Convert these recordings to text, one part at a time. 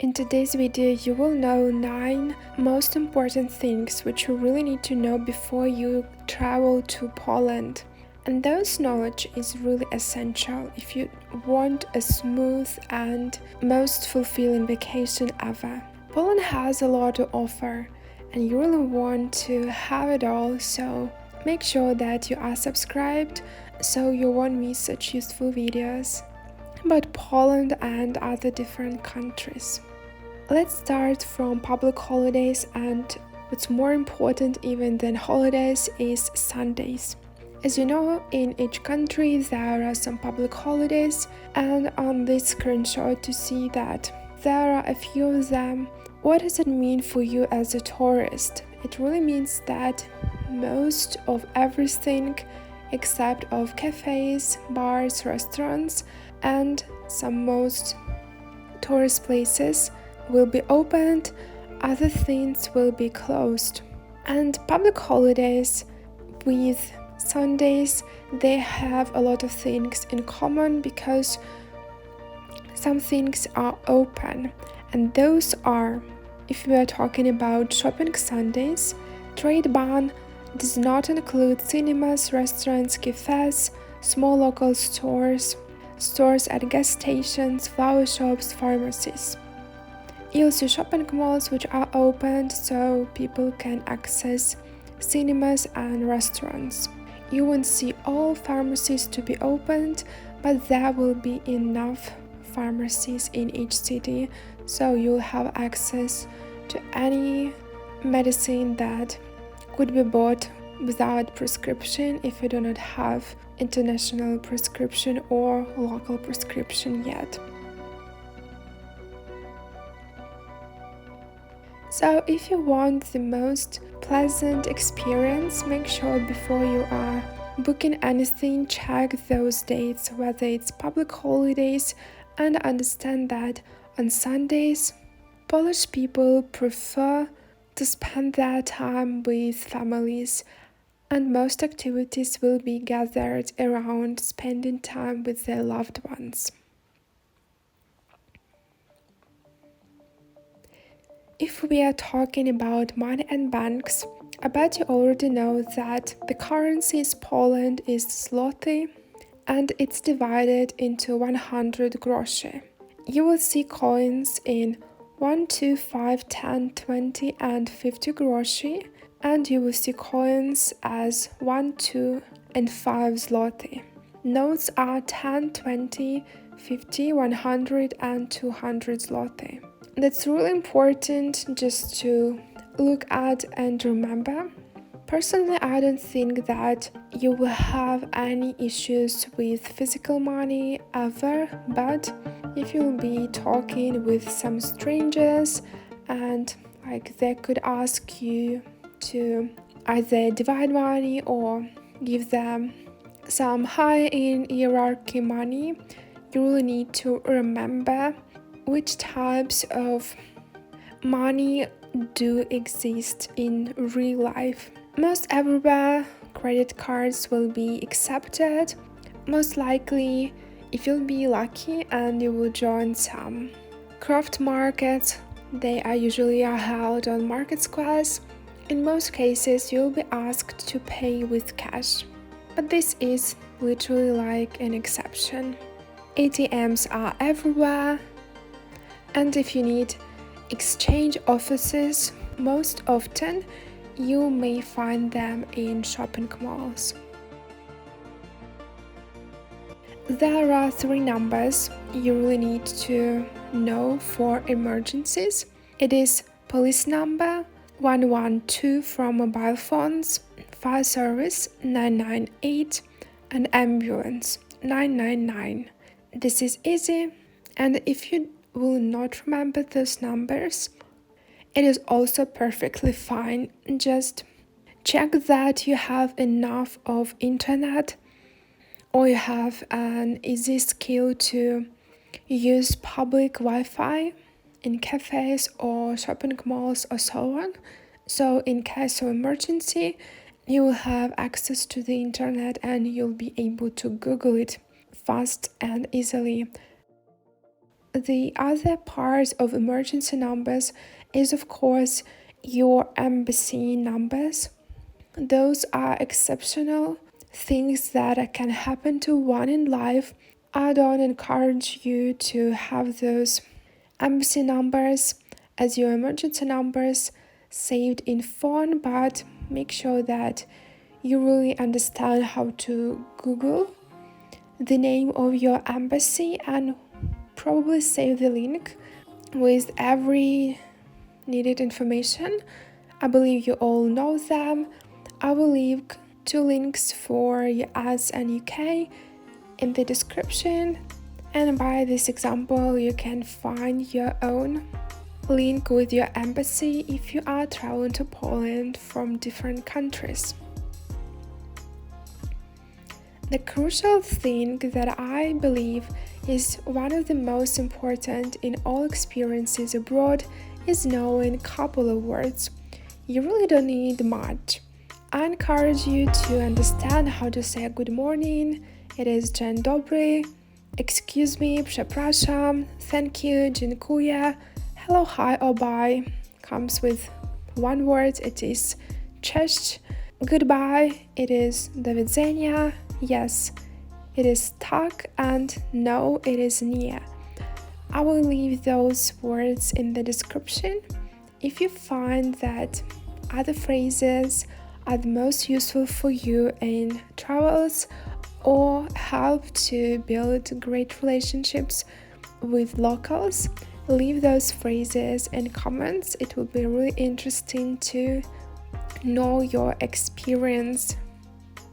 In today's video, you will know 9 most important things which you really need to know before you travel to Poland. And those knowledge is really essential if you want a smooth and most fulfilling vacation ever. Poland has a lot to offer and you really want to have it all, so make sure that you are subscribed so you won't miss such useful videos about Poland and other different countries. Let's start from public holidays, and what's more important even than holidays is Sundays. As you know, in each country there are some public holidays, and on this screenshot you see that there are a few of them. What does it mean for you as a tourist? It really means that most of everything except of cafes, bars, restaurants, and some most tourist places will be opened, other things will be closed. And public holidays with Sundays, they have a lot of things in common because some things are open, and those are, if we are talking about shopping Sundays, trade ban does not include cinemas, restaurants, cafes, small local stores, stores at gas stations, flower shops, pharmacies. You'll see shopping malls which are opened so people can access cinemas and restaurants. You won't see all pharmacies to be opened, but there will be enough pharmacies in each city, so you'll have access to any medicine that could be bought without prescription if you do not have international prescription or local prescription yet. So if you want the most pleasant experience, make sure before you are booking anything, check those dates, whether it's public holidays, and understand that on Sundays, Polish people prefer to spend their time with families, and most activities will be gathered around spending time with their loved ones. If we are talking about money and banks, I bet you already know that the currency in Poland is zloty and it's divided into 100 groszy. You will see coins in 1, 2, 5, 10, 20 and 50 groszy, and you will see coins as 1, 2 and 5 zloty. Notes are 10, 20, 50, 100 and 200 zloty. That's really important just to look at and remember. Personally, I don't think that you will have any issues with physical money ever, but if you'll be talking with some strangers and they could ask you to either divide money or give them some high in hierarchy money, you really need to remember which types of money do exist in real life. Most everywhere, credit cards will be accepted. Most likely, if you'll be lucky and you will join some craft markets, they are usually held on market squares. In most cases, you'll be asked to pay with cash, but this is literally like an exception. ATMs are everywhere. And if you need exchange offices, most often you may find them in shopping malls. There are 3 numbers you really need to know for emergencies. It is police number 112 from mobile phones, fire service 998, and ambulance 999. This is easy, and if you will not remember those numbers, it is also perfectly fine. Just check that you have enough of internet or you have an easy skill to use public Wi-Fi in cafes or shopping malls or so on. So in case of emergency, you will have access to the internet and you'll be able to Google it fast and easily. The other part of emergency numbers is, of course, your embassy numbers. Those are exceptional things that can happen to one in life. I don't encourage you to have those embassy numbers as your emergency numbers saved in phone, but make sure that you really understand how to Google the name of your embassy and probably save the link with every needed information. I believe you all know them. I will leave 2 links for US and UK in the description, and by this example you can find your own link with your embassy if you are traveling to Poland from different countries. The crucial thing that I believe is one of the most important in all experiences abroad is knowing a couple of words. You really don't need much. I encourage you to understand how to say good morning. It is Dzień Dobry, excuse me, Przepraszam, thank you, Dziękuję, hello, hi or bye comes with one word, it is Czesc. Goodbye, it is do widzenia. Yes, it is tak, and no, it is nie. I will leave those words in the description. If you find that other phrases are the most useful for you in travels or help to build great relationships with locals, leave those phrases in comments. It will be really interesting to know your experience.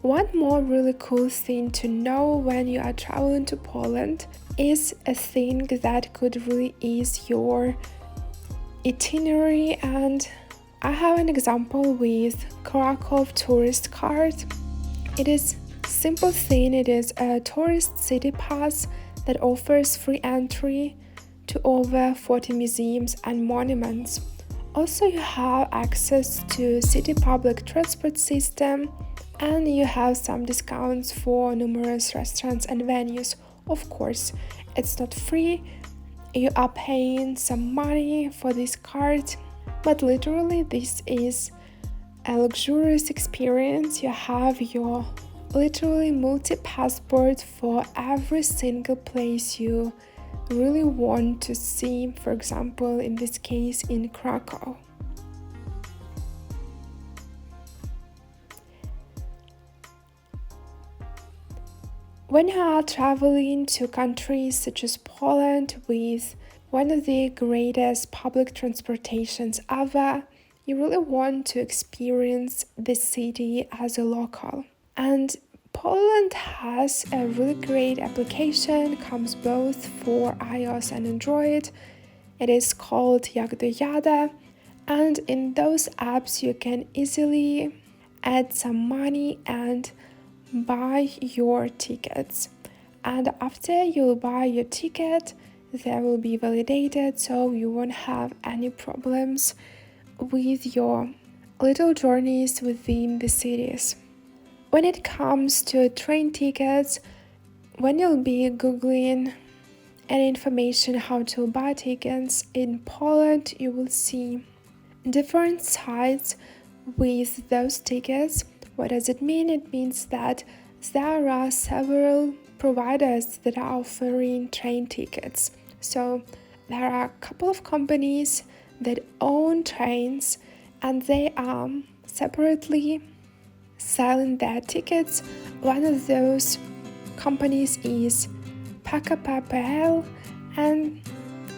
One more really cool thing to know when you are traveling to Poland is a thing that could really ease your itinerary, and I have an example with Krakow tourist card. It is a simple thing. It is a tourist city pass that offers free entry to over 40 museums and monuments. Also, you have access to city public transport system, and you have some discounts for numerous restaurants and venues. Of course, it's not free. You are paying some money for this card, but literally this is a luxurious experience. You have your literally multi-passport for every single place you really want to see, for example, in this case in Krakow. When you are traveling to countries such as Poland with one of the greatest public transportations ever, you really want to experience the city as a local. And Poland has a really great application, comes both for iOS and Android. It is called Jak dojadę, and in those apps you can easily add some money and buy your tickets. And after you buy your ticket, they will be validated, so you won't have any problems with your little journeys within the cities. When it comes to train tickets, when you'll be googling any information how to buy tickets in Poland, you will see different sites with those tickets. What does it mean? It means that there are several providers that are offering train tickets. So there are a couple of companies that own trains, and they are separately selling their tickets. One of those companies is PKP.pl, and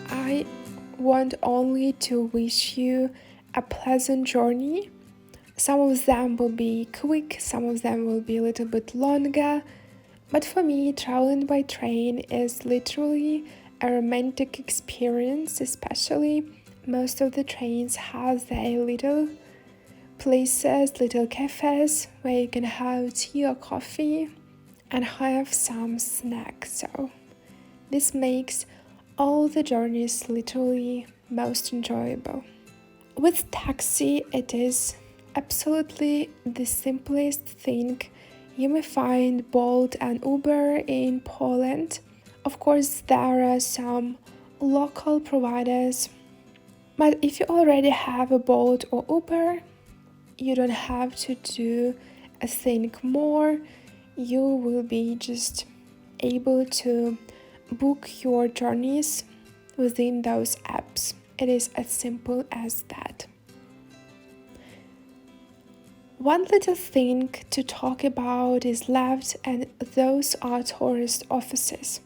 I want only to wish you a pleasant journey. Some of them will be quick, some of them will be a little bit longer, but for me, traveling by train is literally a romantic experience. Especially most of the trains have their little places, little cafes where you can have tea or coffee and have some snacks. So this makes all the journeys literally most enjoyable. With taxi, it is absolutely the simplest thing. You may find Bolt and Uber in Poland. Of course, there are some local providers. But if you already have a Bolt or Uber, you don't have to do a thing more. You will be just able to book your journeys within those apps. It is as simple as that. One little thing to talk about is left, and those are tourist offices.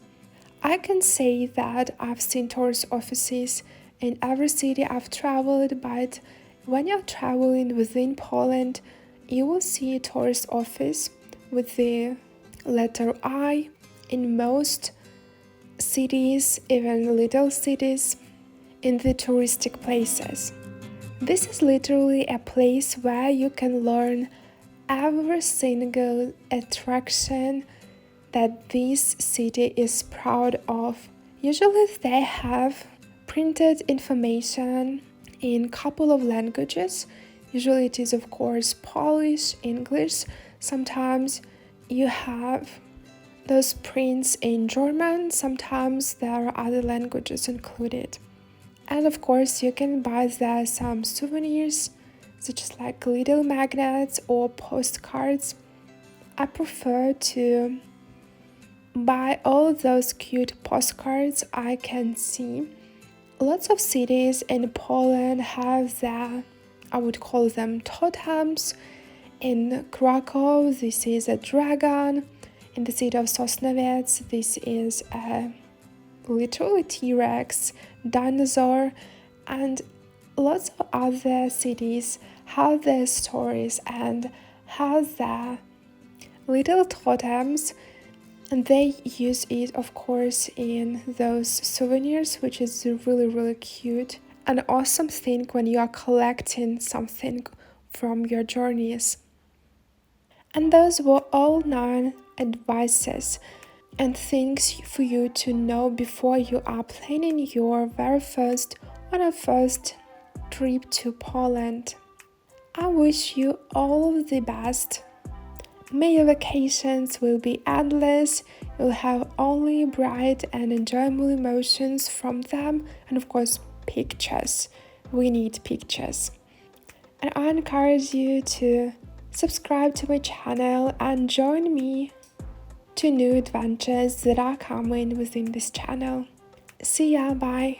I can say that I've seen tourist offices in every city I've traveled, but when you're traveling within Poland, you will see a tourist office with the letter I in most cities, even little cities, in the touristic places. This is literally a place where you can learn every single attraction that this city is proud of. Usually they have printed information in a couple of languages. Usually it is of course Polish, English. Sometimes you have those prints in German. Sometimes there are other languages included. And of course you can buy there some souvenirs, such as like little magnets or postcards. I prefer to buy all those cute postcards I can see. Lots of cities in Poland have their, I would call them totems. In Krakow, this is a dragon. In the city of Sosnowiec, this is a literally T-Rex, dinosaur, and lots of other cities have their stories and have their little totems, and they use it of course in those souvenirs, which is really cute. An awesome thing when you are collecting something from your journeys. And those were all 9 advices and things for you to know before you are planning your very first trip to Poland. I wish you all the best. May your vacations will be endless. You'll have only bright and enjoyable emotions from them, and of course pictures. We need pictures. And I encourage you to subscribe to my channel and join me to new adventures that are coming within this channel. See ya, bye!